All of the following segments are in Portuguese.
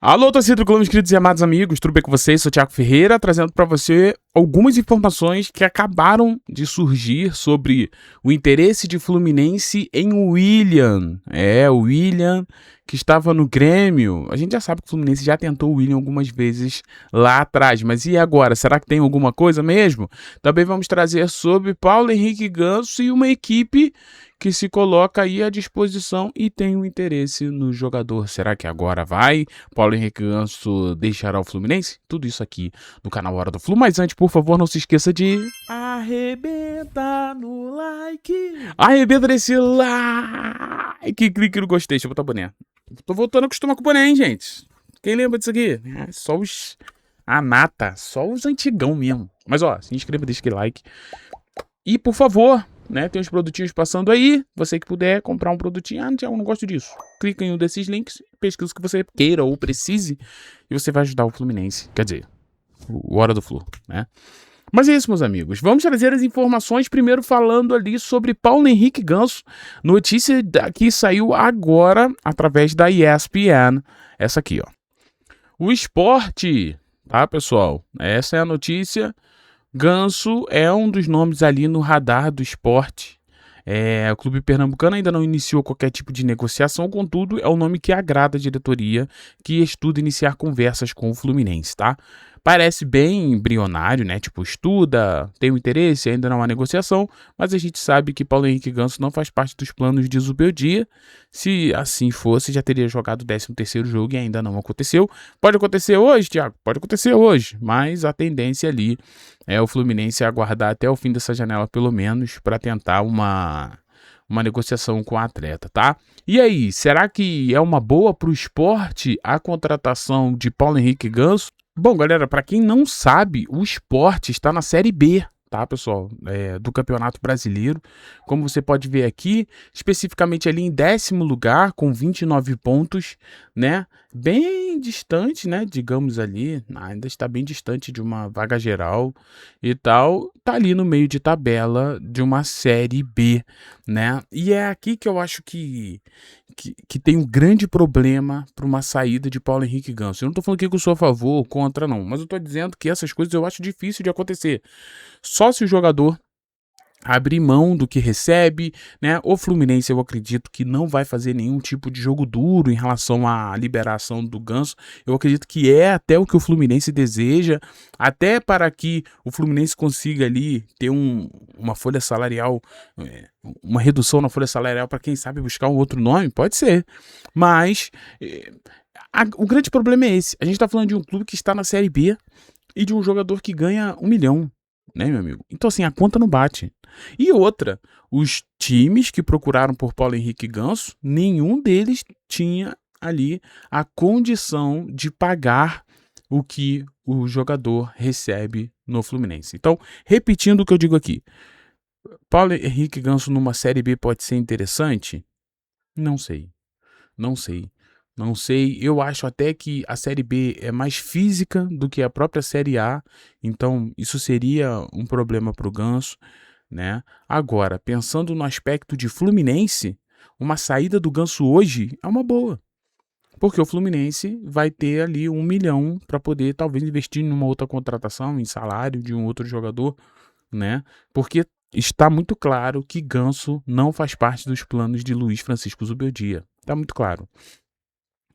Alô, torcida do Clube, queridos e amados amigos, tudo bem com vocês? Sou o Thiago Ferreira, trazendo para você algumas informações que acabaram de surgir sobre o interesse de Fluminense em William. O William que estava no Grêmio. A gente já sabe que o Fluminense já tentou o William algumas vezes lá atrás, mas e agora? Será que tem alguma coisa mesmo? Também vamos trazer sobre Paulo Henrique Ganso e uma equipe que se coloca aí à disposição e tem um interesse no jogador. Será que agora vai? Paulo Henrique Ganso deixará o Fluminense? Tudo isso aqui no canal Hora do Flu. Mas antes, por favor, não se esqueça de arrebenta no like. Arrebenta nesse like. Clique no gostei. Deixa eu botar o boné. Tô voltando a acostumar com o boné, hein, gente? Quem lembra disso aqui? Só os... a nata. Só os antigão mesmo. Mas, ó, se inscreva, deixa aquele like. E, por favor... tem uns produtinhos passando aí. Você que puder comprar um produtinho. Eu não gosto disso. Clica em um desses links, pesquisa o que você queira ou precise e você vai ajudar o Fluminense. Quer dizer, o Hora do Flu, né? Mas é isso, meus amigos. Vamos trazer as informações primeiro falando ali sobre Paulo Henrique Ganso. Notícia que saiu agora através da ESPN. Essa aqui, ó. O Sport, tá, pessoal? Essa é a notícia. Ganso é um dos nomes ali no radar do Sport. O clube pernambucano ainda não iniciou qualquer tipo de negociação, contudo, é o nome que agrada a diretoria, que estuda iniciar conversas com o Fluminense, tá? Parece bem embrionário, né? Tipo, estuda, tem um interesse, ainda não há negociação, mas a gente sabe que Paulo Henrique Ganso não faz parte dos planos de Zubeldia. Se assim fosse, já teria jogado o 13º jogo e ainda não aconteceu. Pode acontecer hoje, Thiago? Pode acontecer hoje, mas a tendência ali é o Fluminense aguardar até o fim dessa janela, pelo menos, para tentar uma negociação com o atleta, tá? E aí, será que é uma boa para o Sport a contratação de Paulo Henrique Ganso? Bom, galera, para quem não sabe, o Sport está na Série B, tá, pessoal? Do Campeonato Brasileiro. Como você pode ver aqui, especificamente ali em 10º lugar, com 29 pontos, né? Bem distante, né? Digamos ali, ainda está bem distante de uma vaga geral e tal. Tá ali no meio de tabela de uma Série B, né? E é aqui que eu acho que tem um grande problema para uma saída de Paulo Henrique Ganso. Eu não tô falando que eu sou a favor ou contra, não. Mas eu tô dizendo que essas coisas eu acho difícil de acontecer. Só se o jogador abrir mão do que recebe, né? O Fluminense, eu acredito que não vai fazer nenhum tipo de jogo duro em relação à liberação do Ganso. Eu acredito que é até o que o Fluminense deseja, até para que o Fluminense consiga ali ter uma folha salarial, uma redução na folha salarial para quem sabe buscar um outro nome, pode ser. Mas o grande problema é esse. A gente está falando de um clube que está na Série B e de um jogador que ganha 1 milhão. Né, meu amigo? Então, assim, a conta não bate. E outra, os times que procuraram por Paulo Henrique Ganso, nenhum deles tinha ali a condição de pagar o que o jogador recebe no Fluminense. Então, repetindo o que eu digo aqui, Paulo Henrique Ganso numa Série B pode ser interessante? Não sei. Não sei, eu acho até que a Série B é mais física do que a própria Série A, então isso seria um problema para o Ganso, né? Agora, pensando no aspecto de Fluminense, uma saída do Ganso hoje é uma boa, porque o Fluminense vai ter ali 1 milhão para poder talvez investir em uma outra contratação, em salário de um outro jogador, né? Porque está muito claro que Ganso não faz parte dos planos de Luiz Francisco Zubeldia, está muito claro.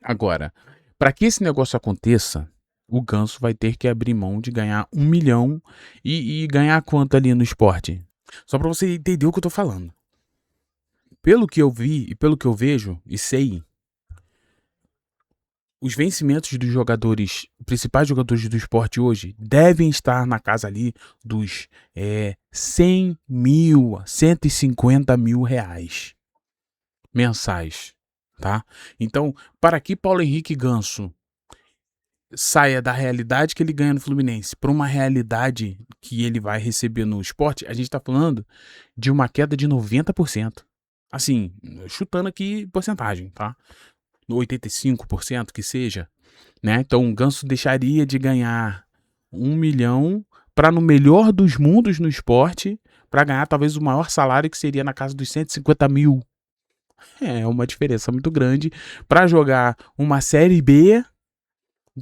Agora, para que esse negócio aconteça, o Ganso vai ter que abrir mão de ganhar 1 milhão e ganhar quanto ali no esporte? Só para você entender o que eu tô falando. Pelo que eu vi e pelo que eu vejo e sei, os vencimentos dos jogadores, principais jogadores do esporte hoje, devem estar na casa ali dos 100 mil, 150 mil reais mensais. Tá? Então, para que Paulo Henrique Ganso saia da realidade que ele ganha no Fluminense para uma realidade que ele vai receber no esporte, a gente está falando de uma queda de 90%. Assim, chutando aqui porcentagem, tá? 85% que seja, né? Então o Ganso deixaria de ganhar 1 milhão para, no melhor dos mundos no esporte, para ganhar talvez o maior salário, que seria na casa dos 150 mil. É uma diferença muito grande para jogar uma Série B,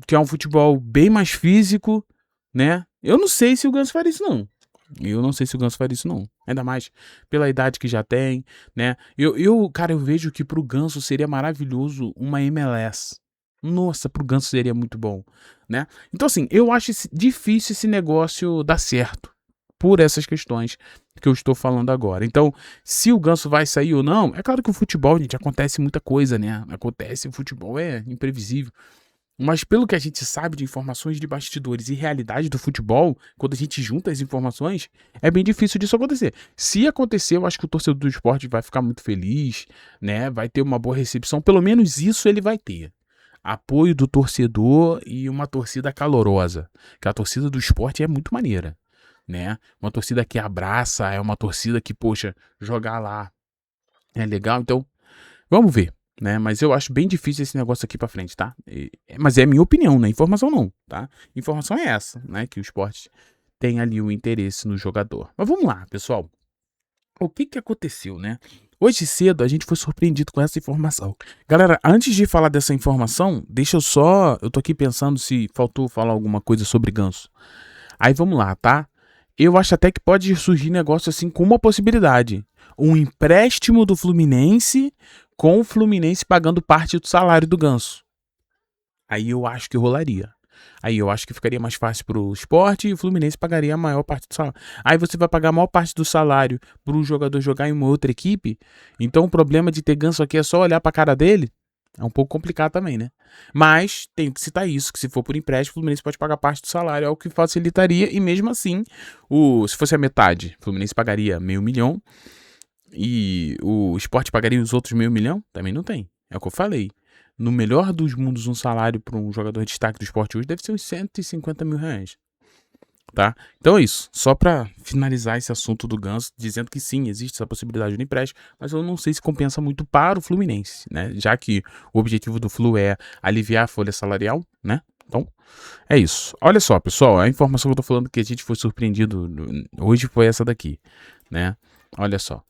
que é um futebol bem mais físico, né? Eu não sei se o Ganso faria isso, não. Eu não sei se o Ganso faria isso, não. Ainda mais pela idade que já tem, né? Cara, eu vejo que pro Ganso seria maravilhoso uma MLS. Nossa, pro Ganso seria muito bom, né? Então, assim, eu acho difícil esse negócio dar certo. Por essas questões que eu estou falando agora. Então, se o Ganso vai sair ou não, é claro que o futebol, gente, acontece muita coisa, né? Acontece, o futebol é imprevisível. Mas pelo que a gente sabe de informações de bastidores e realidade do futebol, quando a gente junta as informações, é bem difícil disso acontecer. Se acontecer, eu acho que o torcedor do esporte vai ficar muito feliz, né? Vai ter uma boa recepção, pelo menos isso ele vai ter. Apoio do torcedor e uma torcida calorosa. Que a torcida do esporte é muito maneira, né? Uma torcida que abraça, é uma torcida que, poxa, jogar lá é legal. Então, vamos ver, né? Mas eu acho bem difícil esse negócio aqui pra frente, tá? Mas é minha opinião, né? Informação não, tá? Informação é essa, né? Que o esporte tem ali o interesse no jogador. Mas vamos lá, pessoal. O que aconteceu, né? Hoje cedo a gente foi surpreendido com essa informação. Galera, antes de falar dessa informação, deixa eu só... Eu tô aqui pensando se faltou falar alguma coisa sobre Ganso. Aí vamos lá, tá? Eu acho até que pode surgir negócio assim com uma possibilidade. Um empréstimo do Fluminense com o Fluminense pagando parte do salário do Ganso. Aí eu acho que rolaria. Aí eu acho que ficaria mais fácil pro esporte e o Fluminense pagaria a maior parte do salário. Aí você vai pagar a maior parte do salário pro jogador jogar em uma outra equipe. Então o problema de ter Ganso aqui é só olhar pra cara dele. É um pouco complicado também, né? Mas tem que citar isso, que se for por empréstimo, o Fluminense pode pagar parte do salário, é o que facilitaria. E mesmo assim, se fosse a metade, o Fluminense pagaria 500 mil e o Sport pagaria os outros 500 mil? Também não tem. É o que eu falei. No melhor dos mundos, um salário para um jogador de destaque do esporte hoje deve ser uns 150 mil reais. Tá? Então é isso. Só para finalizar esse assunto do Ganso, dizendo que sim, existe essa possibilidade de empréstimo, mas eu não sei se compensa muito para o Fluminense, né? Já que o objetivo do Flu é aliviar a folha salarial, né? Então, é isso. Olha só, pessoal, a informação que eu tô falando que a gente foi surpreendido hoje foi essa daqui, né? Olha só.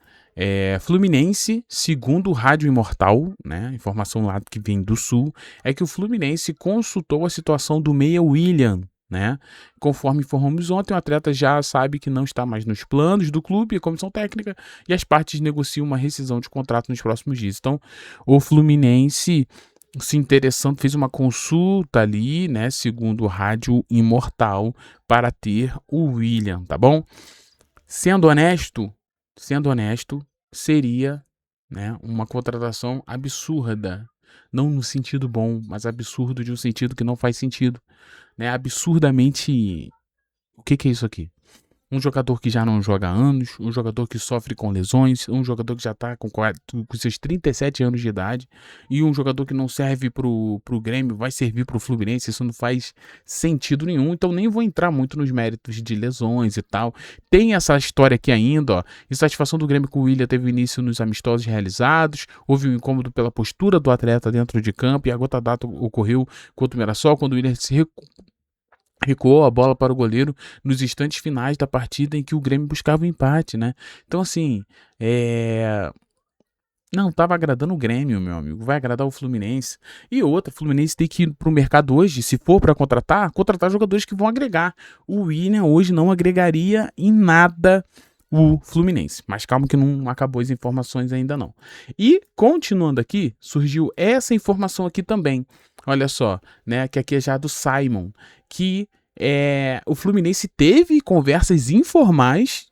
Fluminense, segundo o Rádio Imortal, né, informação lá que vem do Sul, é que o Fluminense consultou a situação do meia William, né? Conforme informamos ontem, o atleta já sabe que não está mais nos planos do clube e comissão técnica e as partes negociam uma rescisão de contrato nos próximos dias. Então, o Fluminense se interessando, fez uma consulta ali, né, segundo o Rádio Imortal, para ter o William, tá bom? Sendo honesto, seria, né, uma contratação absurda. Não no sentido bom, mas absurdo de um sentido que não faz sentido. Né? Absurdamente... O que é isso aqui? Um jogador que já não joga há anos, um jogador que sofre com lesões, um jogador que já está com seus 37 anos de idade e um jogador que não serve pro Grêmio, vai servir pro Fluminense. Isso não faz sentido nenhum, então nem vou entrar muito nos méritos de lesões e tal. Tem essa história aqui ainda, ó. Insatisfação do Grêmio com o William teve início nos amistosos realizados, houve um incômodo pela postura do atleta dentro de campo e a gota d'água ocorreu contra o Mirassol quando o William recuou a bola para o goleiro nos instantes finais da partida em que o Grêmio buscava o empate, né? Então, assim, não estava agradando o Grêmio, meu amigo. Vai agradar o Fluminense. E outra, o Fluminense tem que ir pro mercado hoje, se for para contratar jogadores que vão agregar. O William hoje não agregaria em nada o Fluminense. Mas calma que não acabou as informações ainda não. E, continuando aqui, surgiu essa informação aqui também. Olha só, né, que aqui é já do Simon, que o Fluminense teve conversas informais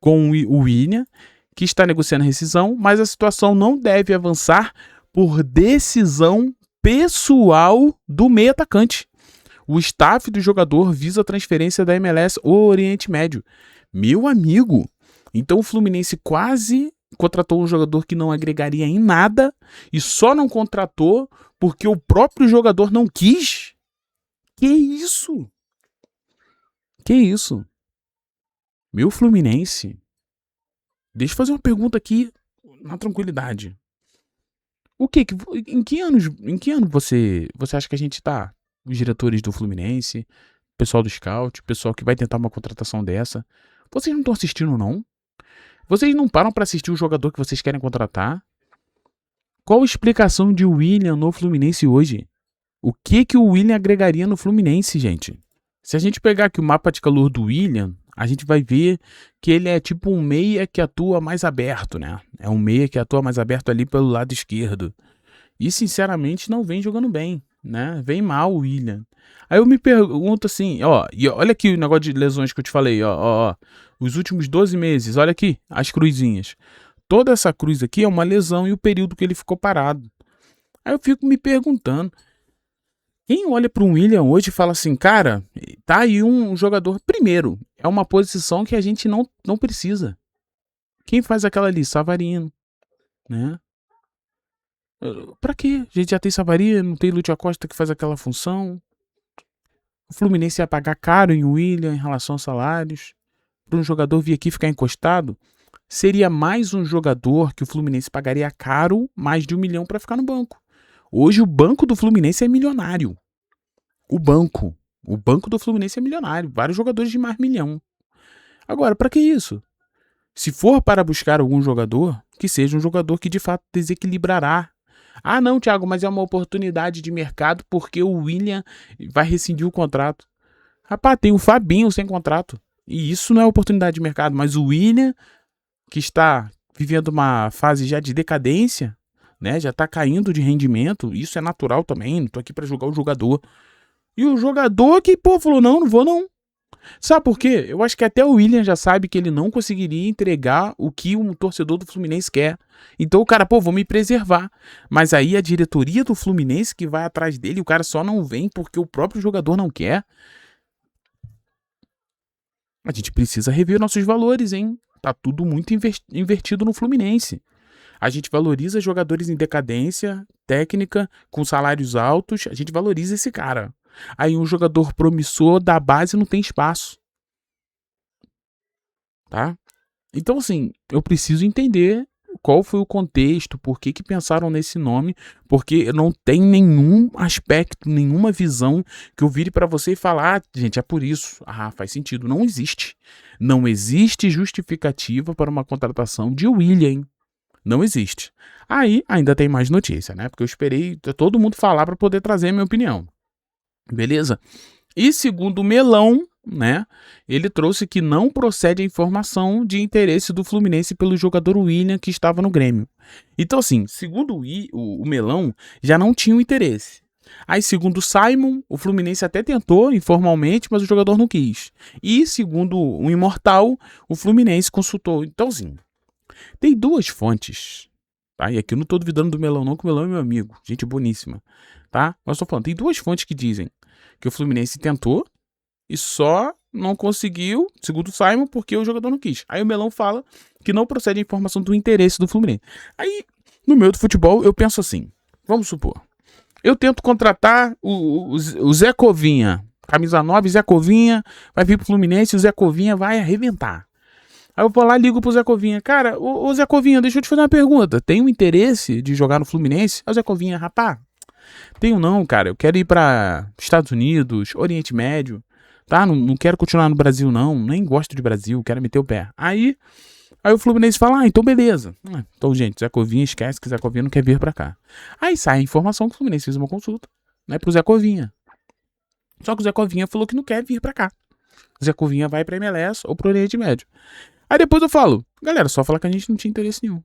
com o William, que está negociando a rescisão, mas a situação não deve avançar por decisão pessoal do meio atacante. O staff do jogador visa a transferência da MLS ao Oriente Médio. Meu amigo, então o Fluminense quase contratou um jogador que não agregaria em nada e só não contratou porque o próprio jogador não quis? Que isso? Que isso? Meu Fluminense. Deixa eu fazer uma pergunta aqui na tranquilidade. Em que ano você acha que a gente tá? Os diretores do Fluminense, pessoal do Scout, pessoal que vai tentar uma contratação dessa. Vocês não estão assistindo, não? Vocês não param pra assistir o jogador que vocês querem contratar? Qual a explicação de Willian no Fluminense hoje? O que o Willian agregaria no Fluminense, gente? Se a gente pegar aqui o mapa de calor do Willian, a gente vai ver que ele é tipo um meia que atua mais aberto, né? É um meia que atua mais aberto ali pelo lado esquerdo. E, sinceramente, não vem jogando bem, né? Vem mal o Willian. Aí eu me pergunto assim, ó, e olha aqui o negócio de lesões que eu te falei, ó. Os últimos 12 meses, olha aqui, as cruzinhas. Toda essa cruz aqui é uma lesão e o período que ele ficou parado. Aí eu fico me perguntando, quem olha para um Willian hoje e fala assim, cara, tá aí um jogador. Primeiro, é uma posição que a gente não precisa. Quem faz aquela ali? Savarino, né? Pra quê? A gente já tem Savarino, não tem Lúcio Acosta que faz aquela função. O Fluminense ia pagar caro em Willian em relação aos salários. Para um jogador vir aqui ficar encostado, seria mais um jogador que o Fluminense pagaria caro, mais de 1 milhão para ficar no banco. Hoje o banco do Fluminense é milionário. O banco do Fluminense é milionário. Vários jogadores de mais milhão. Agora, para que isso? Se for para buscar algum jogador, que seja um jogador que de fato desequilibrará. Ah, não, Thiago, mas é uma oportunidade de mercado porque o Willian vai rescindir o contrato. Rapaz, tem o Fabinho sem contrato. E isso não é oportunidade de mercado, mas o Willian, que está vivendo uma fase já de decadência, né? Já está caindo de rendimento. Isso é natural também. Não tô aqui para julgar o jogador. E o jogador que, pô, falou, não vou não. Sabe por quê? Eu acho que até o Willian já sabe que ele não conseguiria entregar o que um torcedor do Fluminense quer. Então o cara, pô, vou me preservar. Mas aí a diretoria do Fluminense que vai atrás dele, o cara só não vem porque o próprio jogador não quer. A gente precisa rever nossos valores, hein? Tá tudo muito invertido no Fluminense. A gente valoriza jogadores em decadência, técnica, com salários altos, a gente valoriza esse cara. Aí um jogador promissor da base não tem espaço. Tá? Então, assim, eu preciso entender qual foi o contexto, por que pensaram nesse nome, porque não tem nenhum aspecto, nenhuma visão que eu vire para você e falar, ah, gente, é por isso. Ah, faz sentido. Não existe. Não existe justificativa para uma contratação de Willian. Não existe. Aí, ainda tem mais notícia, né? Porque eu esperei todo mundo falar para poder trazer a minha opinião. Beleza? E segundo o Melão, né, ele trouxe que não procede a informação de interesse do Fluminense pelo jogador Willian que estava no Grêmio. Então, assim, segundo o Melão, já não tinha o interesse. Aí, segundo o Simon, o Fluminense até tentou informalmente, mas o jogador não quis. E, segundo o Imortal, o Fluminense consultou. Então, assim, tem duas fontes. Tá? E aqui eu não estou duvidando do Melão, não, que o Melão é meu amigo. Gente boníssima. Tá? Mas estou falando, tem duas fontes que dizem que o Fluminense tentou e só não conseguiu, segundo o Simon, porque o jogador não quis. Aí o Melão fala que não procede a informação do interesse do Fluminense. Aí, no meio do futebol, eu penso assim, vamos supor, eu tento contratar o Zé Covinha, camisa 9, Zé Covinha, vai vir pro Fluminense e o Zé Covinha vai arrebentar. Aí eu vou lá e ligo pro Zé Covinha, cara, o Zé Covinha, deixa eu te fazer uma pergunta, tem um interesse de jogar no Fluminense? Aí o Zé Covinha, rapá, tenho não, cara, eu quero ir para Estados Unidos, Oriente Médio, tá? Não quero continuar no Brasil não, nem gosto de Brasil, quero meter o pé. Aí o Fluminense fala, então beleza. Então, gente, Zé Covinha esquece que Zé Covinha não quer vir pra cá. Aí sai a informação que o Fluminense fez uma consulta, né, pro Zé Covinha. Só que o Zé Covinha falou que não quer vir pra cá. O Zé Covinha vai pra MLS ou pro Oriente Médio. Aí depois eu falo, galera, só falar que a gente não tinha interesse nenhum.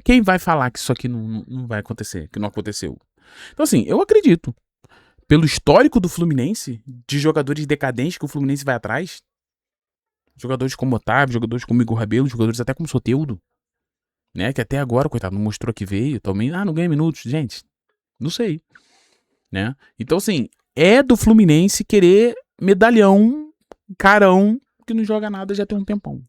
Quem vai falar que isso aqui não vai acontecer, que não aconteceu? Então, assim, eu acredito. Pelo histórico do Fluminense, de jogadores decadentes que o Fluminense vai atrás, jogadores como Otávio, jogadores como Igor Rabelo, jogadores até como Soteldo, né, que até agora, coitado, não mostrou que veio, também, não ganha minutos, gente, não sei, né? Então, assim, é do Fluminense querer medalhão, carão, que não joga nada já tem um tempão.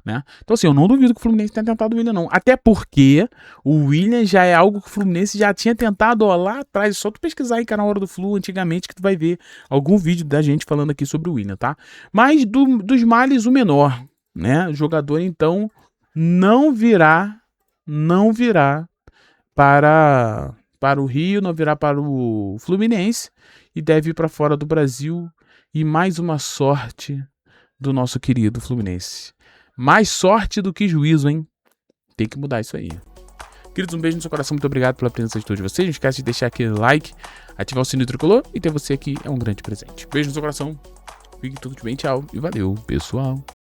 Né? Então, assim, eu não duvido que o Fluminense tenha tentado o Willian, não. Até porque o Willian já é algo que o Fluminense já tinha tentado lá atrás. Só tu pesquisar aí, na hora do Flu, antigamente, que tu vai ver algum vídeo da gente falando aqui sobre o Willian, tá? Mas dos males, o menor, né? O jogador, então, não virá para o Rio, não virá para o Fluminense e deve ir para fora do Brasil. E mais uma sorte do nosso querido Fluminense. Mais sorte do que juízo, hein? Tem que mudar isso aí. Queridos, um beijo no seu coração, muito obrigado pela presença de todos vocês. Não esquece de deixar aquele like, ativar o sininho tricolor e ter você aqui é um grande presente. Beijo no seu coração, fique tudo de bem, tchau e valeu, pessoal.